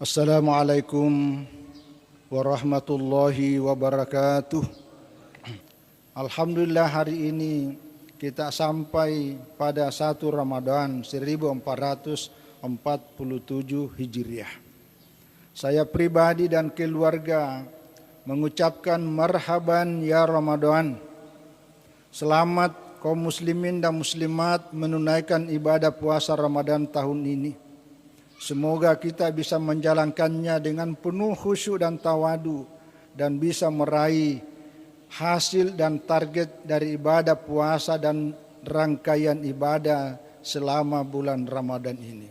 Assalamualaikum warahmatullahi wabarakatuh. Alhamdulillah hari ini kita sampai pada 1 Ramadan 1447 Hijriah. Saya pribadi dan keluarga mengucapkan marhaban ya Ramadan. Selamat kaum muslimin dan muslimat menunaikan ibadah puasa Ramadan tahun ini. Semoga kita bisa menjalankannya dengan penuh khusyuk dan tawadu dan bisa meraih hasil dan target dari ibadah puasa dan rangkaian ibadah selama bulan Ramadan ini.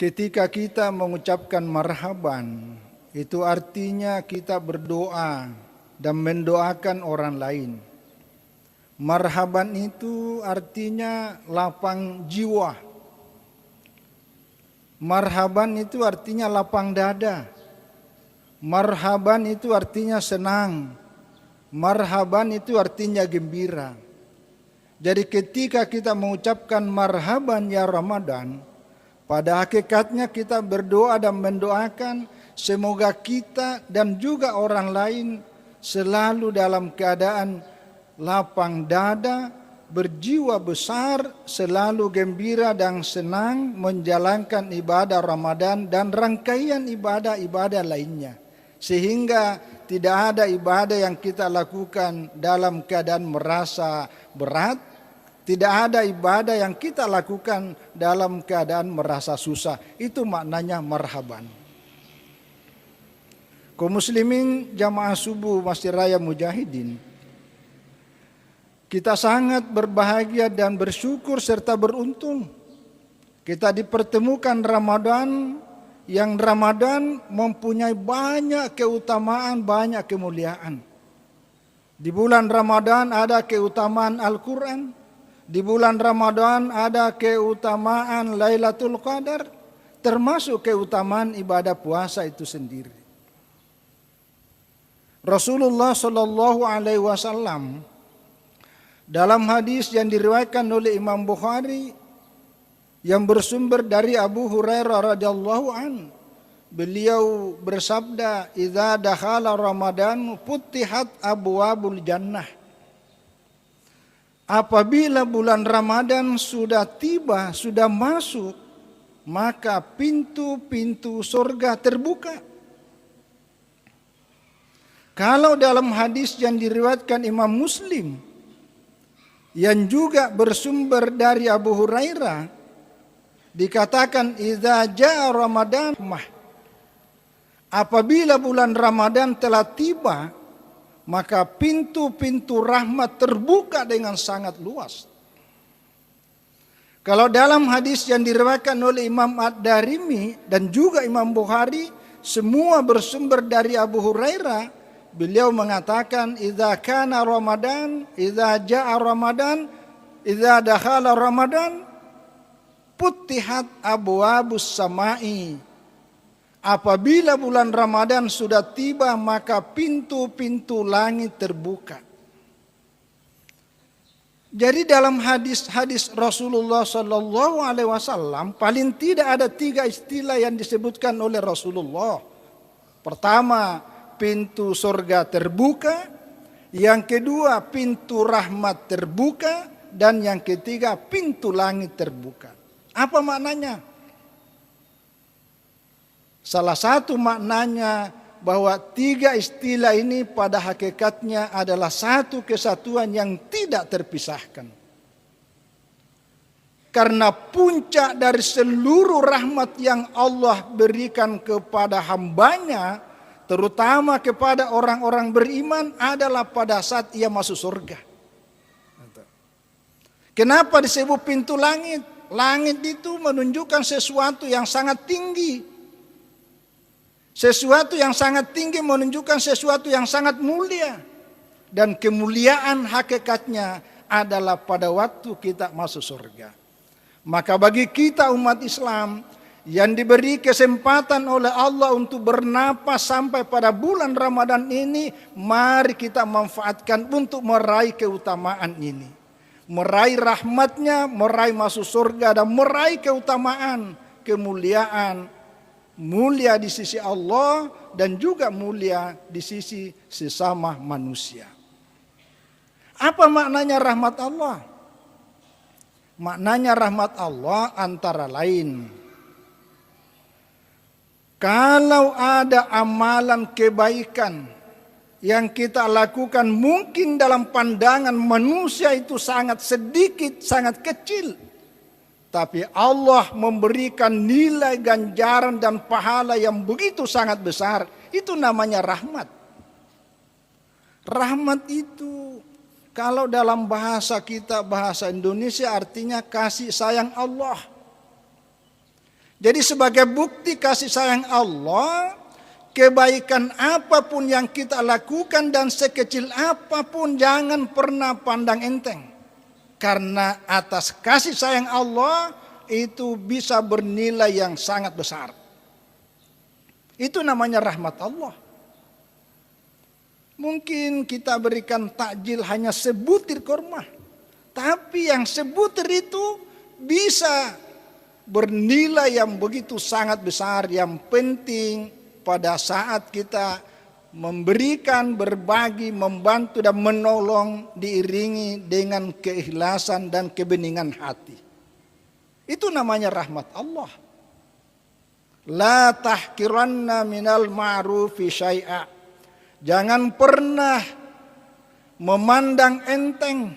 Ketika kita mengucapkan marhaban, itu artinya kita berdoa dan mendoakan orang lain. Marhaban itu artinya lapang jiwa. Marhaban itu artinya lapang dada. Marhaban itu artinya senang. Marhaban itu artinya gembira. Jadi ketika kita mengucapkan marhaban ya Ramadan, pada hakikatnya kita berdoa dan mendoakan semoga kita dan juga orang lain selalu dalam keadaan lapang dada, berjiwa besar, selalu gembira dan senang menjalankan ibadah Ramadan dan rangkaian ibadah-ibadah lainnya. Sehingga tidak ada ibadah yang kita lakukan dalam keadaan merasa berat, tidak ada ibadah yang kita lakukan dalam keadaan merasa susah. Itu maknanya marhaban. Kaum muslimin jamaah subuh Masjid Raya Mujahidin, kita sangat berbahagia dan bersyukur serta beruntung. Kita dipertemukan Ramadan yang Ramadan mempunyai banyak keutamaan, banyak kemuliaan. Di bulan Ramadan ada keutamaan Al-Quran. Di bulan Ramadan ada keutamaan Lailatul Qadar. Termasuk keutamaan ibadah puasa itu sendiri. Rasulullah SAW dalam hadis yang diriwayatkan oleh Imam Bukhari yang bersumber dari Abu Hurairah radhiyallahu an, beliau bersabda, "Idza dakhala Ramadan futihat abwabul jannah." Apabila bulan Ramadan sudah tiba, sudah masuk, maka pintu-pintu surga terbuka. Kalau dalam hadis yang diriwayatkan Imam Muslim yang juga bersumber dari Abu Hurairah, dikatakan idza jaa Ramadan, apabila bulan Ramadan telah tiba, maka pintu-pintu rahmat terbuka dengan sangat luas. Kalau dalam hadis yang diriwayatkan oleh Imam Ad-Darimi dan juga Imam Bukhari, semua bersumber dari Abu Hurairah, beliau mengatakan idza kana Ramadan, idza jaa Ramadan, idza dakhala Ramadan, futihat abwabus samai. Apabila bulan Ramadan sudah tiba, maka pintu-pintu langit terbuka. Jadi dalam hadis-hadis Rasulullah SAW paling tidak ada 3 istilah yang disebutkan oleh Rasulullah. Pertama, pintu surga terbuka. Yang kedua, pintu rahmat terbuka. Dan yang ketiga, pintu langit terbuka. Apa maknanya? Salah satu maknanya bahwa 3 istilah ini pada hakikatnya adalah satu kesatuan yang tidak terpisahkan. Karena puncak dari seluruh rahmat yang Allah berikan kepada hambanya, terutama kepada orang-orang beriman, adalah pada saat ia masuk surga. Kenapa disebut pintu langit? Langit itu menunjukkan sesuatu yang sangat tinggi. Sesuatu yang sangat tinggi menunjukkan sesuatu yang sangat mulia. Dan kemuliaan hakikatnya adalah pada waktu kita masuk surga. Maka bagi kita umat Islam yang diberi kesempatan oleh Allah untuk bernapas sampai pada bulan Ramadan ini, mari kita manfaatkan untuk meraih keutamaan ini. Meraih rahmatnya, meraih masuk surga, dan meraih keutamaan, kemuliaan mulia di sisi Allah dan juga mulia di sisi sesama manusia. Apa maknanya rahmat Allah? Maknanya rahmat Allah antara lain, kalau ada amalan kebaikan yang kita lakukan mungkin dalam pandangan manusia itu sangat sedikit, sangat kecil, tapi Allah memberikan nilai ganjaran dan pahala yang begitu sangat besar, itu namanya rahmat. Rahmat itu kalau dalam bahasa kita, bahasa Indonesia, artinya kasih sayang Allah. Jadi sebagai bukti kasih sayang Allah, kebaikan apapun yang kita lakukan dan sekecil apapun jangan pernah pandang enteng. Karena atas kasih sayang Allah itu bisa bernilai yang sangat besar. Itu namanya rahmat Allah. Mungkin kita berikan takjil hanya sebutir kurma, tapi yang sebutir itu bisa bernilai yang begitu sangat besar. Yang penting pada saat kita memberikan, berbagi, membantu dan menolong diiringi dengan keikhlasan dan kebeningan hati. Itu namanya rahmat Allah. La tahkiranna minal ma'rufi syai'a. Jangan pernah memandang enteng,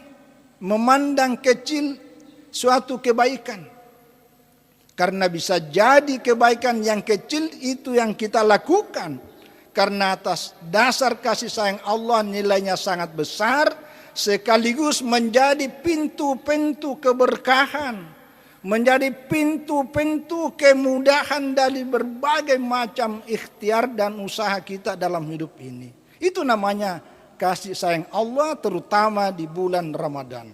memandang kecil suatu kebaikan. Karena bisa jadi kebaikan yang kecil itu yang kita lakukan, karena atas dasar kasih sayang Allah nilainya sangat besar, sekaligus menjadi pintu-pintu keberkahan, menjadi pintu-pintu kemudahan dari berbagai macam ikhtiar dan usaha kita dalam hidup ini. Itu namanya kasih sayang Allah, terutama di bulan Ramadan.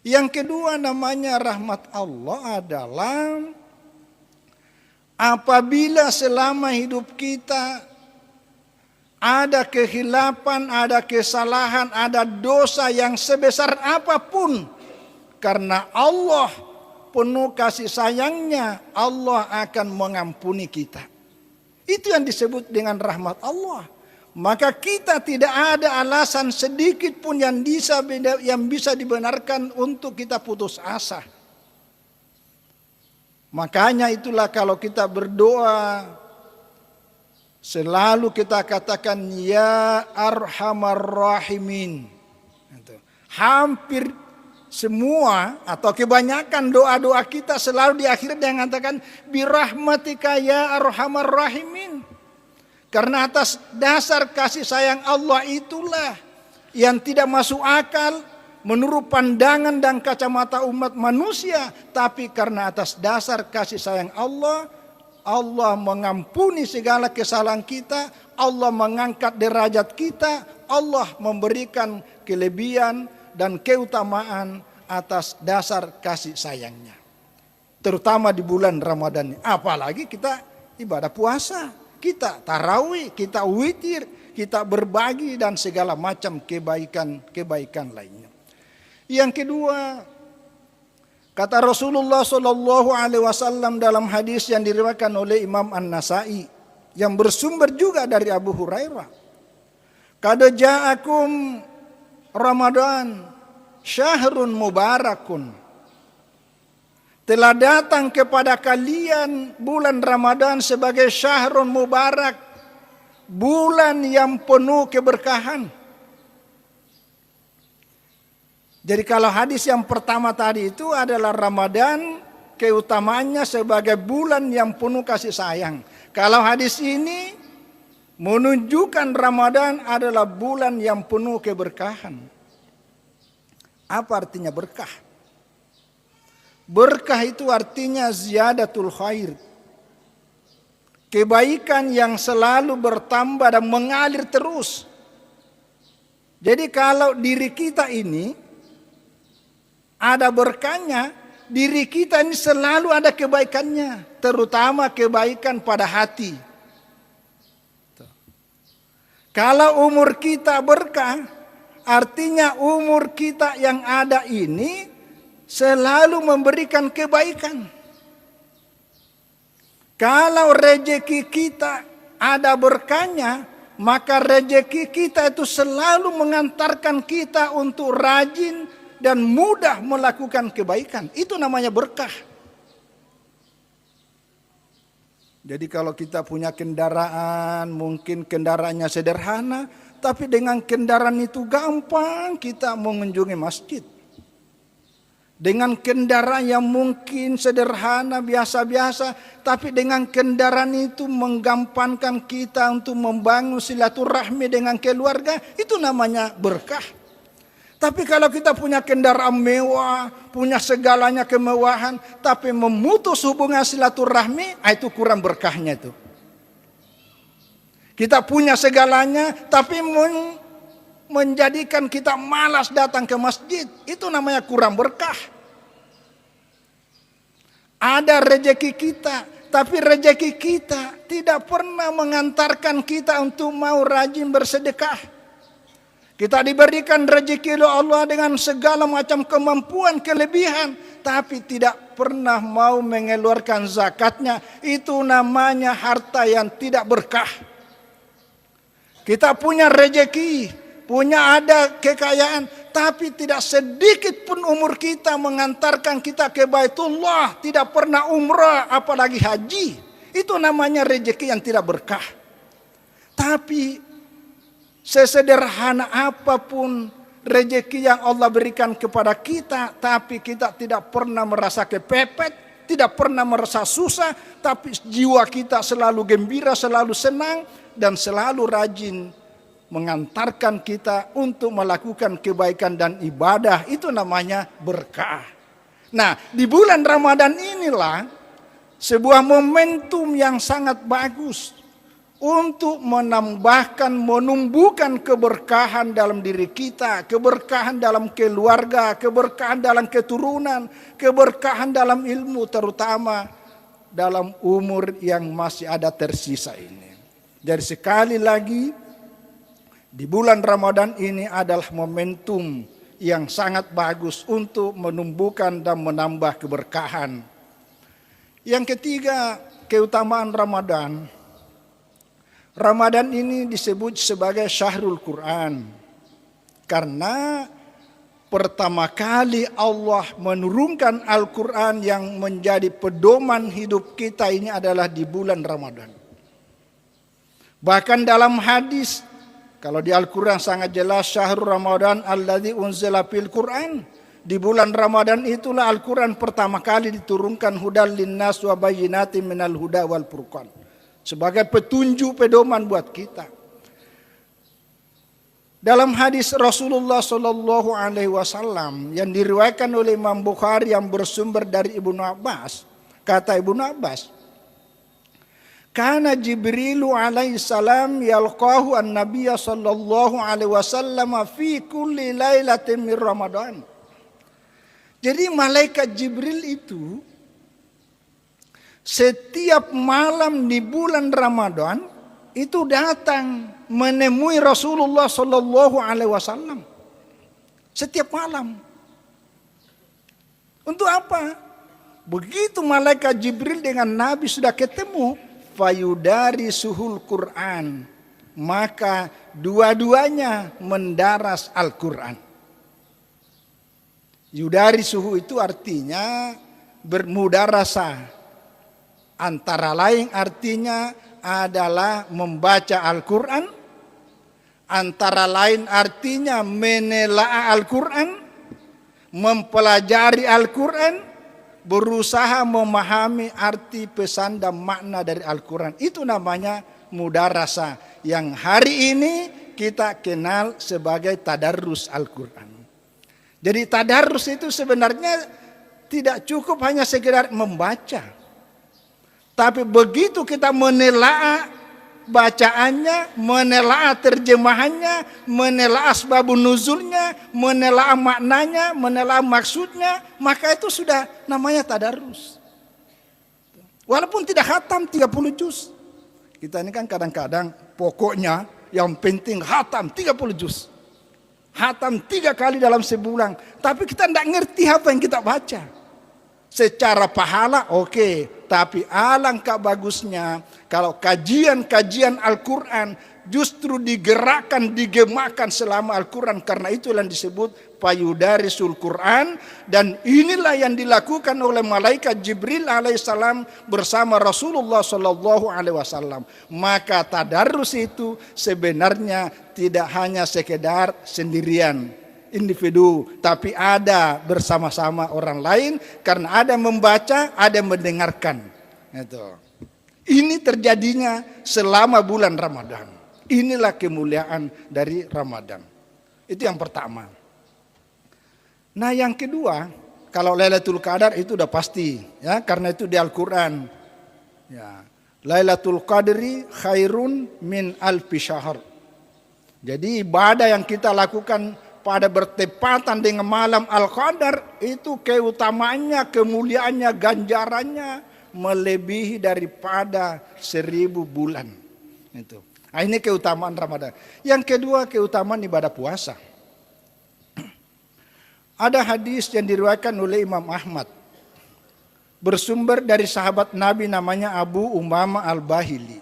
Yang kedua namanya rahmat Allah adalah apabila selama hidup kita ada kehilapan, ada kesalahan, ada dosa yang sebesar apapun, karena Allah penuh kasih sayangnya, Allah akan mengampuni kita. Itu yang disebut dengan rahmat Allah. Maka kita tidak ada alasan sedikit pun yang bisa dibenarkan untuk kita putus asa. Makanya itulah kalau kita berdoa, selalu kita katakan ya arhamar rahimin. Hampir semua atau kebanyakan doa-doa kita selalu di akhir dengan mengatakan birahmatika ya arhamar rahimin. Karena atas dasar kasih sayang Allah itulah yang tidak masuk akal menurut pandangan dan kacamata umat manusia. Tapi karena atas dasar kasih sayang Allah, Allah mengampuni segala kesalahan kita, Allah mengangkat derajat kita, Allah memberikan kelebihan dan keutamaan atas dasar kasih sayangnya. Terutama di bulan Ramadan ini. Apalagi kita ibadah puasa. Kita tarawih, kita witir, kita berbagi dan segala macam kebaikan lainnya. Yang kedua, kata Rasulullah SAW dalam hadis yang diriwayatkan oleh Imam An-Nasai yang bersumber juga dari Abu Hurairah. Qad ja'akum Ramadan syahrun mubarakun. Telah datang kepada kalian bulan Ramadan sebagai syahrun mubarak, bulan yang penuh keberkahan. Jadi kalau hadis yang pertama tadi itu adalah Ramadan, keutamaannya sebagai bulan yang penuh kasih sayang. Kalau hadis ini menunjukkan Ramadan adalah bulan yang penuh keberkahan. Apa artinya berkah? Berkah itu artinya ziyadatul khair. Kebaikan yang selalu bertambah dan mengalir terus. Jadi kalau diri kita ini ada berkahnya, diri kita ini selalu ada kebaikannya. Terutama kebaikan pada hati. Kalau umur kita berkah, artinya umur kita yang ada ini selalu memberikan kebaikan. Kalau rejeki kita ada berkahnya, maka rejeki kita itu selalu mengantarkan kita untuk rajin dan mudah melakukan kebaikan. Itu namanya berkah. Jadi kalau kita punya kendaraan, mungkin kendaraannya sederhana, tapi dengan kendaraan itu gampang kita mengunjungi masjid. Dengan kendaraan yang mungkin sederhana, biasa-biasa, tapi dengan kendaraan itu menggampangkan kita untuk membangun silaturahmi dengan keluarga, itu namanya berkah. Tapi kalau kita punya kendaraan mewah, punya segalanya kemewahan, tapi memutus hubungan silaturahmi, itu kurang berkahnya itu. Kita punya segalanya, tapi menjadikan kita malas datang ke masjid, itu namanya kurang berkah. Ada rejeki kita, tapi rejeki kita tidak pernah mengantarkan kita untuk mau rajin bersedekah. Kita diberikan rezeki oleh Allah dengan segala macam kemampuan, kelebihan, tapi tidak pernah mau mengeluarkan zakatnya. Itu namanya harta yang tidak berkah. Kita punya rezeki, punya ada kekayaan, tapi tidak sedikit pun umur kita mengantarkan kita ke Baitullah, tidak pernah umrah, apalagi haji. Itu namanya rezeki yang tidak berkah. Tapi sesederhana apapun rezeki yang Allah berikan kepada kita, tapi kita tidak pernah merasa kepepet, tidak pernah merasa susah, tapi jiwa kita selalu gembira, selalu senang, dan selalu rajin mengantarkan kita untuk melakukan kebaikan dan ibadah. Itu namanya berkah. Nah, di bulan Ramadan inilah sebuah momentum yang sangat bagus untuk menambahkan, menumbuhkan keberkahan dalam diri kita, keberkahan dalam keluarga, keberkahan dalam keturunan, keberkahan dalam ilmu, terutama dalam umur yang masih ada tersisa ini. Jadi sekali lagi, di bulan Ramadan ini adalah momentum yang sangat bagus untuk menumbuhkan dan menambah keberkahan. Yang ketiga, keutamaan Ramadan. Ramadan ini disebut sebagai Syahrul Quran karena pertama kali Allah menurunkan Al-Quran yang menjadi pedoman hidup kita ini adalah di bulan Ramadan. Bahkan dalam hadis, kalau di Al-Quran sangat jelas, Syahrul Ramadan alladzi unzila fil Quran. Di bulan Ramadan itulah Al-Quran pertama kali diturunkan, hudal linnas wa bayyinatin minal huda wal furqan. Sebagai petunjuk, pedoman buat kita. Dalam hadis Rasulullah Shallallahu Alaihi Wasallam yang diriwayatkan oleh Imam Bukhari yang bersumber dari Ibnu Abbas, kata Ibnu Abbas, "Kana Jibrilu alaihi salam yalqahu an-nabiyya sallallahu alaihi wasallam fi kulli lailatin min Ramadan." Jadi malaikat Jibril itu setiap malam di bulan Ramadan itu datang menemui Rasulullah Shallallahu Alaihi Wasallam setiap malam. Untuk apa? Begitu malaikat Jibril dengan Nabi sudah ketemu, fayudari suhul Quran, maka dua-duanya mendaras Al-Quran. Yudari suhu itu artinya bermudarasah. Antara lain artinya adalah membaca Al-Quran. Antara lain artinya menelaah Al-Quran, mempelajari Al-Quran, berusaha memahami arti pesan dan makna dari Al-Quran. Itu namanya mudarasah yang hari ini kita kenal sebagai tadarrus Al-Quran. Jadi tadarrus itu sebenarnya tidak cukup hanya sekedar membaca. Tapi begitu kita menelaah bacaannya, menelaah terjemahannya, menelaah asbabun nuzulnya, menelaah maknanya, menelaah maksudnya, maka itu sudah namanya tadarrus. Walaupun tidak khatam 30 juz. Kita ini kan kadang-kadang pokoknya yang penting khatam 30 juz. Khatam 3 kali dalam sebulan. Tapi kita tidak ngerti apa yang kita baca. Secara pahala oke, tapi alangkah bagusnya kalau kajian-kajian Al-Quran justru digerakkan, digemakkan selama Al-Quran. Karena itulah yang disebut payudarisul Quran. Dan inilah yang dilakukan oleh malaikat Jibril alaihissalam bersama Rasulullah sallallahu alaihi wasallam. Maka tadarus itu sebenarnya tidak hanya sekedar sendirian, individu, tapi ada bersama-sama orang lain, karena ada membaca, ada mendengarkan. Ini terjadinya selama bulan Ramadan. Inilah kemuliaan dari Ramadan. Itu yang pertama. Nah, yang kedua, kalau Lailatul Qadar itu udah pasti, ya, karena itu di Al-Quran. Ya, Lailatul Qadri khairun min alfi syahr. Jadi ibadah yang kita lakukan pada bertepatan dengan malam Al-Qadar itu keutamaannya, kemuliaannya, ganjarannya melebihi daripada 1000 bulan. Itu. Nah, ini keutamaan Ramadan. Yang kedua, keutamaan ibadah puasa. Ada hadis yang diriwayatkan oleh Imam Ahmad, bersumber dari sahabat Nabi namanya Abu Umamah Al-Bahili.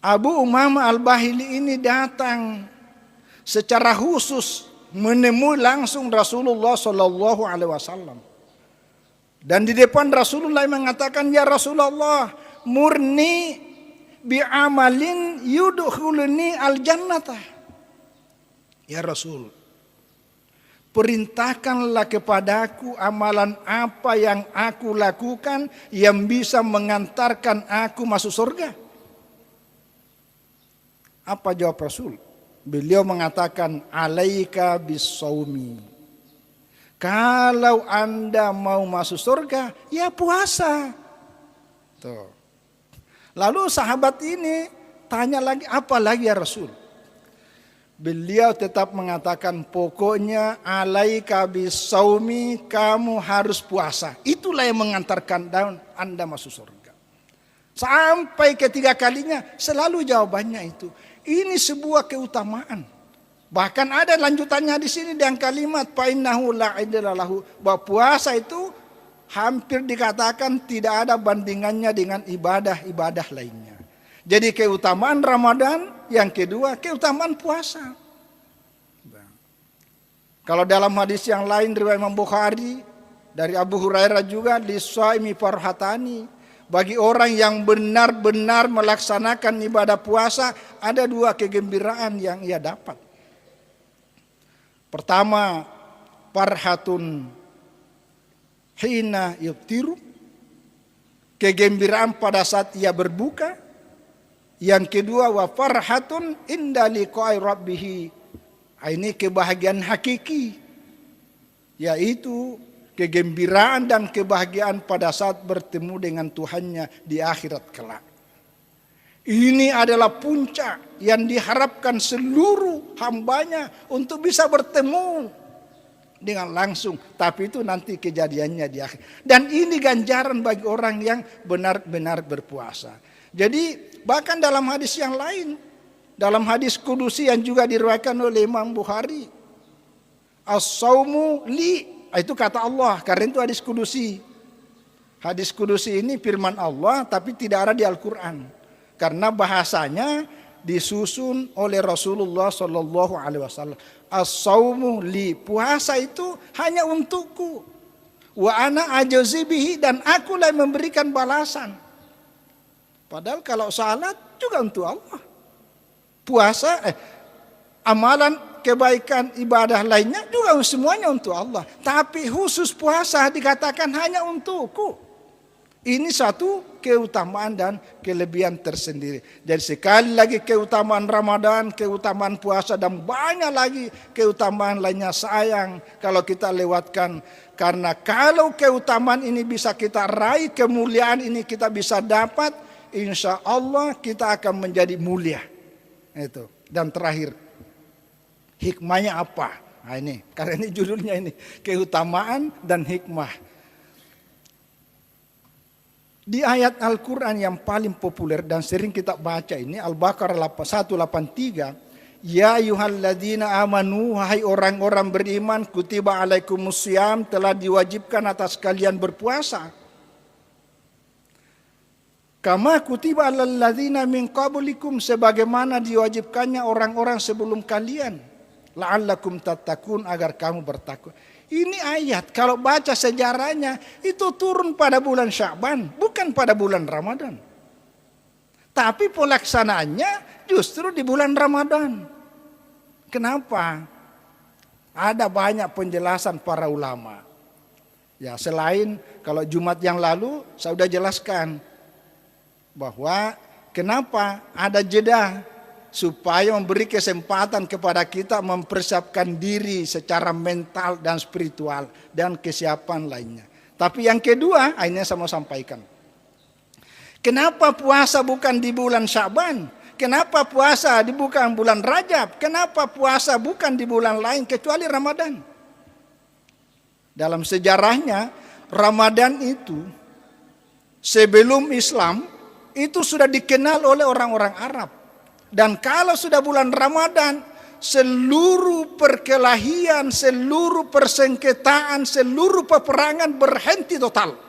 Abu Umamah Al-Bahili ini datang secara khusus menemui langsung Rasulullah Shallallahu Alaihi Wasallam, dan di depan Rasulullah mengatakan, ya Rasulullah, murni bi'amalin yudkhuluni al-jannata. Ya Rasul, perintahkanlah kepadaku amalan apa yang aku lakukan yang bisa mengantarkan aku masuk surga. Apa jawab Rasul? Beliau mengatakan, alaika bisawmi. Kalau Anda mau masuk surga, ya puasa. Tuh. Lalu sahabat ini tanya lagi, apa lagi ya Rasul? Beliau tetap mengatakan, pokoknya alaika bisawmi, kamu harus puasa. Itulah yang mengantarkan Anda masuk surga. Sampai ketiga kalinya selalu jawabannya itu. Ini sebuah keutamaan. Bahkan ada lanjutannya di sini dengan kalimat fa innahu la idla lahu, bahwa puasa itu hampir dikatakan tidak ada bandingannya dengan ibadah-ibadah lainnya. Jadi keutamaan Ramadan, yang kedua keutamaan puasa. Kalau dalam hadis yang lain riwayat Imam Bukhari dari Abu Hurairah juga, lis-shaimi farhatani. Bagi orang yang benar-benar melaksanakan ibadah puasa, ada 2 kegembiraan yang ia dapat. Pertama, farhatun hina yuftiru, kegembiraan pada saat ia berbuka. Yang kedua, wa farhatun inda liqa'i rabbih. Ini kebahagiaan hakiki, yaitu kegembiraan dan kebahagiaan pada saat bertemu dengan Tuhannya di akhirat kelak. Ini adalah puncak yang diharapkan seluruh hambanya untuk bisa bertemu dengan langsung. Tapi itu nanti kejadiannya di akhir. Dan ini ganjaran bagi orang yang benar-benar berpuasa. Jadi bahkan dalam hadis yang lain, dalam hadis kudusi yang juga diriwayatkan oleh Imam Bukhari, as-saumu li, itu kata Allah, karena itu hadis kudusi. Hadis kudusi ini firman Allah tapi tidak ada di Al-Quran, karena bahasanya disusun oleh Rasulullah Sallallahu Alaihi Wasallam. As-saumu li, puasa itu hanya untukku. Wa ana ajazi bihi, dan akulah yang memberikan balasan. Padahal kalau salat juga untuk Allah. Puasa, amalan kebaikan ibadah lainnya juga semuanya untuk Allah. Tapi khusus puasa dikatakan hanya untukku. Ini satu keutamaan dan kelebihan tersendiri. Jadi sekali lagi keutamaan Ramadan, keutamaan puasa, dan banyak lagi keutamaan lainnya, sayang kalau kita lewatkan. Karena kalau keutamaan ini bisa kita raih, kemuliaan ini kita bisa dapat, insya Allah kita akan menjadi mulia. Itu. Dan terakhir, hikmahnya apa? Nah ini, karena ini judulnya ini, keutamaan dan hikmah. Di ayat Al-Quran yang paling populer dan sering kita baca ini, Al-Baqarah 183, Ya ayyuhalladzina amanu, wahai orang-orang beriman, kutiba alaikumusiyam, telah diwajibkan atas kalian berpuasa. Kama kutiba alal ladzina min qablikum, sebagaimana diwajibkannya orang-orang sebelum kalian. La'allakum tattaqun, agar kamu bertakwa. Ini ayat kalau baca sejarahnya itu turun pada bulan Sya'ban, bukan pada bulan Ramadan. Tapi pelaksanaannya justru di bulan Ramadan. Kenapa? Ada banyak penjelasan para ulama. Ya, selain kalau Jumat yang lalu saya sudah jelaskan bahwa kenapa ada jeda, supaya memberi kesempatan kepada kita mempersiapkan diri secara mental dan spiritual dan kesiapan lainnya. Tapi yang kedua, ini saya mau sampaikan. Kenapa puasa bukan di bulan Sya'ban? Kenapa puasa bukan bulan Rajab? Kenapa puasa bukan di bulan lain kecuali Ramadan? Dalam sejarahnya, Ramadan itu sebelum Islam itu sudah dikenal oleh orang-orang Arab. Dan kalau sudah bulan Ramadan, seluruh perkelahian, seluruh persengketaan, seluruh peperangan berhenti total.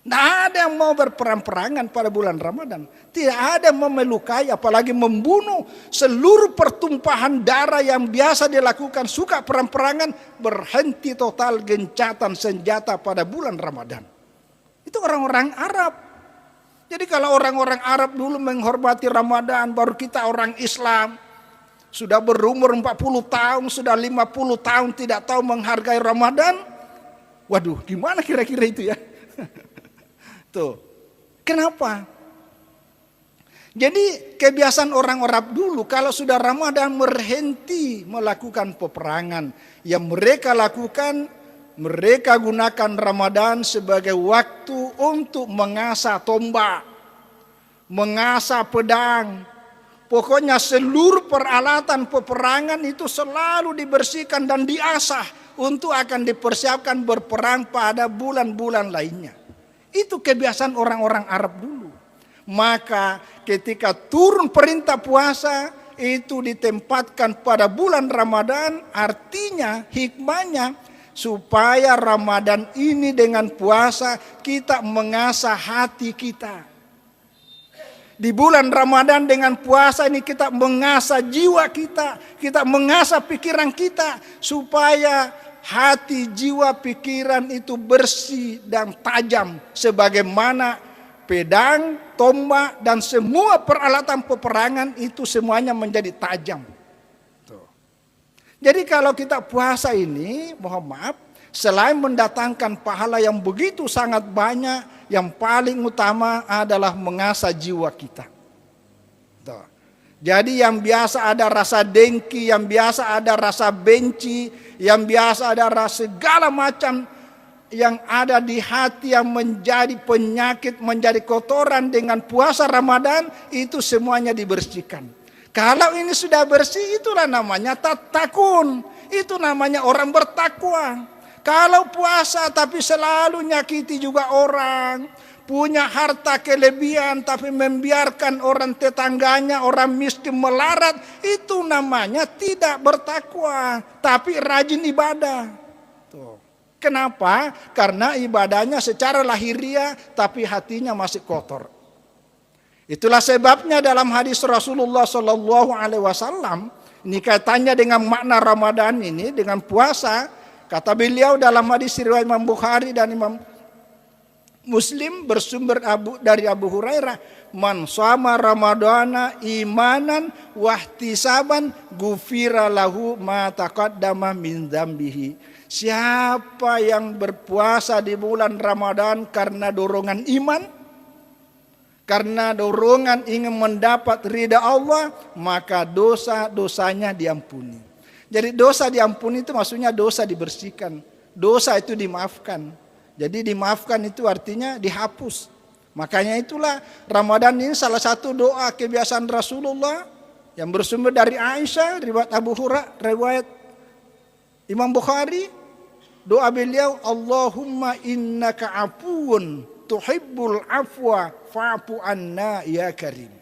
Tidak ada yang mau berperang-perangan pada bulan Ramadan. Tidak ada yang memelukai, apalagi membunuh. Seluruh pertumpahan darah yang biasa dilakukan, suka perang-perangan, berhenti total gencatan senjata pada bulan Ramadan. Itu orang-orang Arab. Jadi kalau orang-orang Arab dulu menghormati Ramadan, baru kita orang Islam. Sudah berumur 40 tahun, sudah 50 tahun tidak tahu menghargai Ramadan. Waduh, gimana kira-kira itu ya? Tuh, kenapa? Jadi kebiasaan orang Arab dulu kalau sudah Ramadan berhenti melakukan peperangan. Yang mereka lakukan, mereka gunakan Ramadan sebagai waktu untuk mengasah tombak, mengasah pedang. Pokoknya seluruh peralatan peperangan itu selalu dibersihkan dan diasah untuk akan dipersiapkan berperang pada bulan-bulan lainnya. Itu kebiasaan orang-orang Arab dulu. Maka ketika turun perintah puasa itu ditempatkan pada bulan Ramadan, artinya hikmahnya supaya Ramadan ini dengan puasa kita mengasah hati kita. Di bulan Ramadan dengan puasa ini kita mengasah jiwa kita, kita mengasah pikiran kita supaya hati, jiwa, pikiran itu bersih dan tajam sebagaimana pedang, tombak dan semua peralatan peperangan itu semuanya menjadi tajam. Tuh. Jadi kalau kita puasa ini, mohon maaf, selain mendatangkan pahala yang begitu sangat banyak, yang paling utama adalah mengasah jiwa kita. Tuh. Jadi yang biasa ada rasa dengki, yang biasa ada rasa benci, yang biasa ada rasa segala macam yang ada di hati yang menjadi penyakit, menjadi kotoran dengan puasa Ramadan, itu semuanya dibersihkan. Kalau ini sudah bersih, itulah namanya tatakun. Itu namanya orang bertakwa. Kalau puasa tapi selalu nyakiti juga orang, punya harta kelebihan tapi membiarkan orang tetangganya, orang miskin melarat, itu namanya tidak bertakwa, tapi rajin ibadah. Tuh. Kenapa? Karena ibadahnya secara lahiriah tapi hatinya masih kotor. Itulah sebabnya dalam hadis Rasulullah SAW, ini kaitannya dengan makna Ramadan ini, dengan puasa, kata beliau dalam hadis riwayat Imam Bukhari dan Imam Muslim bersumber dari Abu Hurairah, man shoma ramadhana imanan wahtisaban ghufira lahu ma taqaddama min dzambihi. Siapa yang berpuasa di bulan Ramadan karena dorongan iman, karena dorongan ingin mendapat ridha Allah, maka dosa-dosanya diampuni. Jadi dosa diampuni itu maksudnya dosa dibersihkan, dosa itu dimaafkan. Jadi dimaafkan itu artinya dihapus. Makanya itulah Ramadan ini salah satu doa kebiasaan Rasulullah yang bersumber dari Aisyah, riwayat Abu Hurairah, riwayat Imam Bukhari. Doa beliau, Allahumma innaka afuwun tuhibbul afwa fa'fu anna ya karim.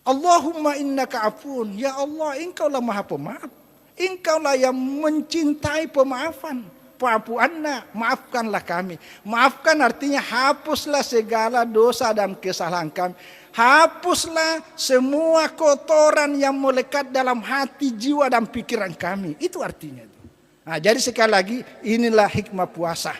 Allahumma innaka afun, ya Allah engkaulah maha pemaaf, engkaulah yang mencintai pemaafan. Fa'fu anna, maafkanlah kami. Maafkan artinya hapuslah segala dosa dan kesalahan kami. Hapuslah semua kotoran yang melekat dalam hati, jiwa dan pikiran kami. Itu artinya. Nah, jadi sekali lagi inilah hikmah puasa.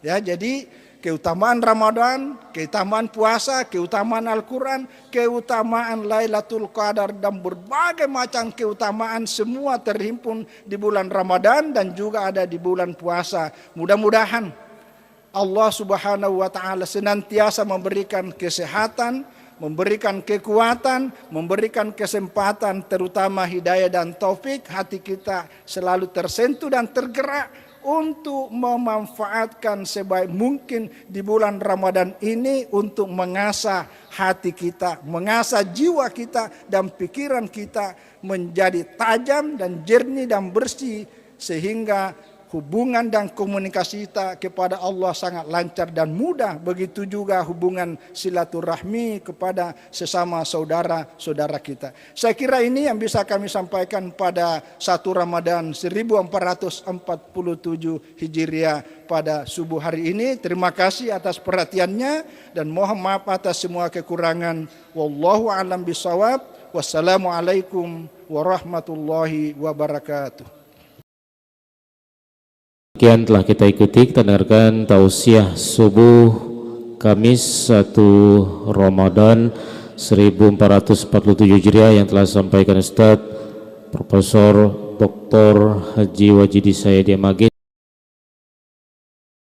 Ya, jadi keutamaan Ramadan, keutamaan puasa, keutamaan Al-Quran, keutamaan Lailatul Qadar dan berbagai macam keutamaan semua terhimpun di bulan Ramadan dan juga ada di bulan puasa. Mudah-mudahan Allah Subhanahu wa taala senantiasa memberikan kesehatan, memberikan kekuatan, memberikan kesempatan, terutama hidayah dan taufik, hati kita selalu tersentuh dan tergerak untuk memanfaatkan sebaik mungkin di bulan Ramadan ini untuk mengasah hati kita, mengasah jiwa kita dan pikiran kita menjadi tajam dan jernih dan bersih, sehingga hubungan dan komunikasi kita kepada Allah sangat lancar dan mudah. Begitu juga hubungan silaturahmi kepada sesama saudara-saudara kita. Saya kira ini yang bisa kami sampaikan pada 1 Ramadan 1447 Hijriah pada subuh hari ini. Terima kasih atas perhatiannya dan mohon maaf atas semua kekurangan. Wallahu a'lam bishawab. Wassalamualaikum warahmatullahi wabarakatuh. Sekian telah kita ikuti, kita dengarkan tausiah subuh Kamis 1 Ramadan 1447 Hijriah yang telah sampaikan Ustaz Profesor Dr. Haji Wajidi Sayyidi Magid.